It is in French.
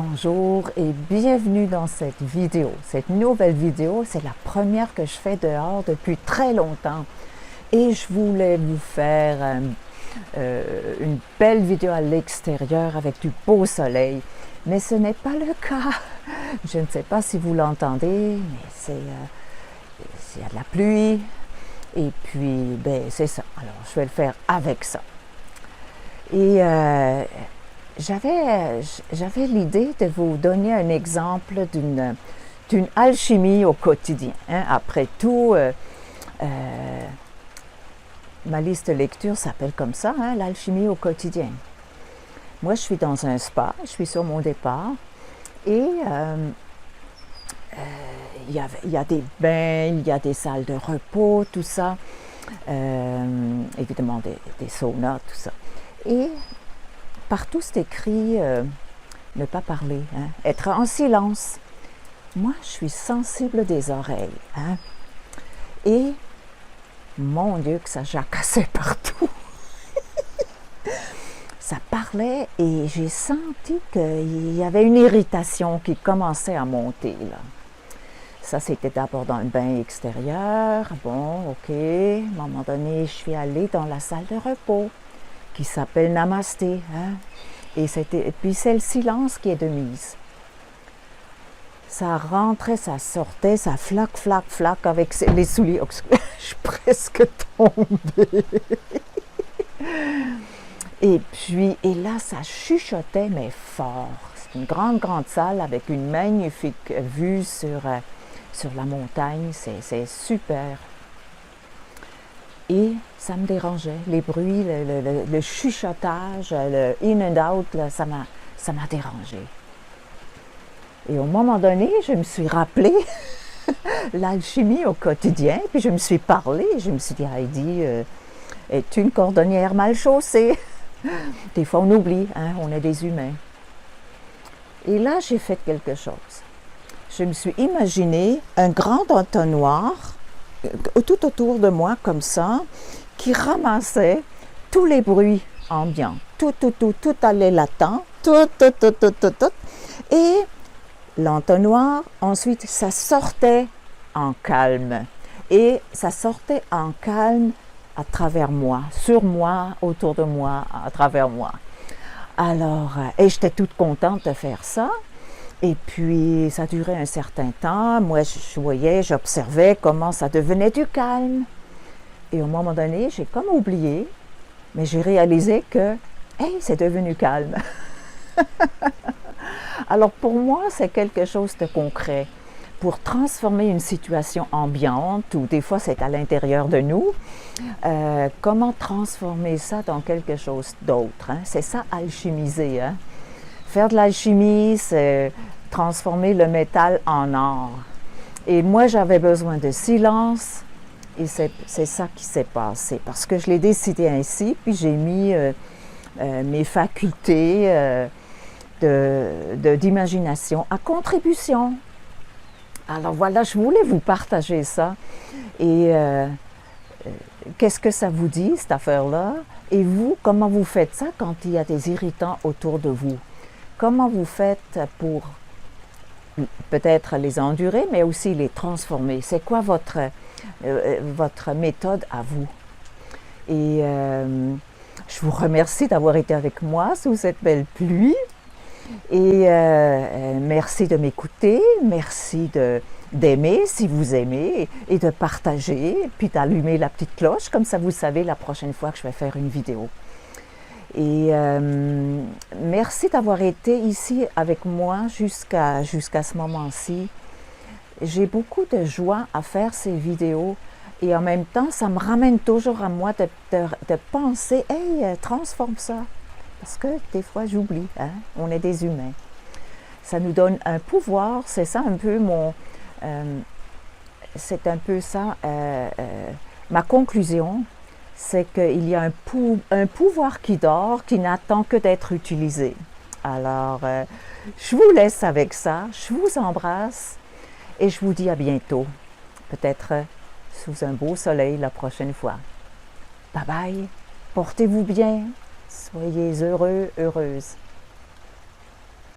Bonjour et bienvenue dans cette vidéo. Cette nouvelle vidéo, c'est la première que je fais dehors depuis très longtemps. Et je voulais vous faire une belle vidéo à l'extérieur avec du beau soleil. Mais ce n'est pas le cas. Je ne sais pas si vous l'entendez, mais il y a de la pluie. Et puis, ben, c'est ça. Alors, je vais le faire avec ça. Et j'avais l'idée de vous donner un exemple d'une alchimie au quotidien. Hein. Après tout, ma liste de lecture s'appelle comme ça, hein, l'alchimie au quotidien. Moi, je suis dans un spa, je suis sur mon départ et il y a des bains, il y a des salles de repos, tout ça. Évidemment, des saunas, tout ça. Et partout, c'est écrit ne pas parler, hein, être en silence. Moi, je suis sensible des oreilles. Hein, et, mon Dieu, que ça jacassait partout. Ça parlait et j'ai senti qu'il y avait une irritation qui commençait à monter, là. Ça, c'était d'abord dans le bain extérieur. Bon, OK. À un moment donné, je suis allée dans la salle de repos qui s'appelle Namasté. Hein? Et puis c'est le silence qui est de mise. Ça rentrait, ça sortait, ça flac, flac, flac avec les souliers. Oh, je suis presque tombée. Et là, ça chuchotait, mais fort. C'est une grande, grande salle avec une magnifique vue sur la montagne. C'est super. Et ça me dérangeait. Les bruits, le chuchotage, le in and out, là, ça m'a dérangé. Et au moment donné, je me suis rappelé l'alchimie au quotidien, puis je me suis parlé, je me suis dit, Heidi, es-tu une cordonnière mal chaussée? Des fois, on oublie, hein, on est des humains. Et là, j'ai fait quelque chose. Je me suis imaginé un grand entonnoir tout autour de moi, comme ça, qui ramassait tous les bruits ambiants. Tout allait latent, tout. Et l'entonnoir, ensuite, ça sortait en calme. Et ça sortait en calme à travers moi, sur moi, autour de moi, à travers moi. Alors, et j'étais toute contente de faire ça. Et puis, ça durait un certain temps. Moi, je voyais, j'observais comment ça devenait du calme. Et au moment donné, j'ai comme oublié, mais j'ai réalisé que, hey, c'est devenu calme. Alors, pour moi, c'est quelque chose de concret. Pour transformer une situation ambiante, ou des fois c'est à l'intérieur de nous, comment transformer ça dans quelque chose d'autre? Hein? C'est ça, alchimiser. Hein? Faire de l'alchimie, c'est transformer le métal en or. Et moi, j'avais besoin de silence, et c'est ça qui s'est passé. Parce que je l'ai décidé ainsi, puis j'ai mis mes facultés d'imagination à contribution. Alors voilà, je voulais vous partager ça. Et qu'est-ce que ça vous dit, cette affaire-là? Et vous, comment vous faites ça quand il y a des irritants autour de vous? Comment vous faites pour peut-être les endurer, mais aussi les transformer? C'est quoi votre méthode à vous? Et je vous remercie d'avoir été avec moi sous cette belle pluie. Et merci de m'écouter, merci d'aimer si vous aimez, et de partager, puis d'allumer la petite cloche, comme ça vous savez la prochaine fois que je vais faire une vidéo. Et merci d'avoir été ici avec moi jusqu'à ce moment-ci. J'ai beaucoup de joie à faire ces vidéos et en même temps, ça me ramène toujours à moi de penser, hey, transforme ça. Parce que des fois, j'oublie, hein? On est des humains. Ça nous donne un pouvoir, c'est ça un peu c'est un peu ça, ma conclusion. C'est qu'il y a un pouvoir qui dort, qui n'attend que d'être utilisé. Alors, je vous laisse avec ça, je vous embrasse et je vous dis à bientôt. Peut-être sous un beau soleil la prochaine fois. Bye bye, portez-vous bien, soyez heureux, heureuses.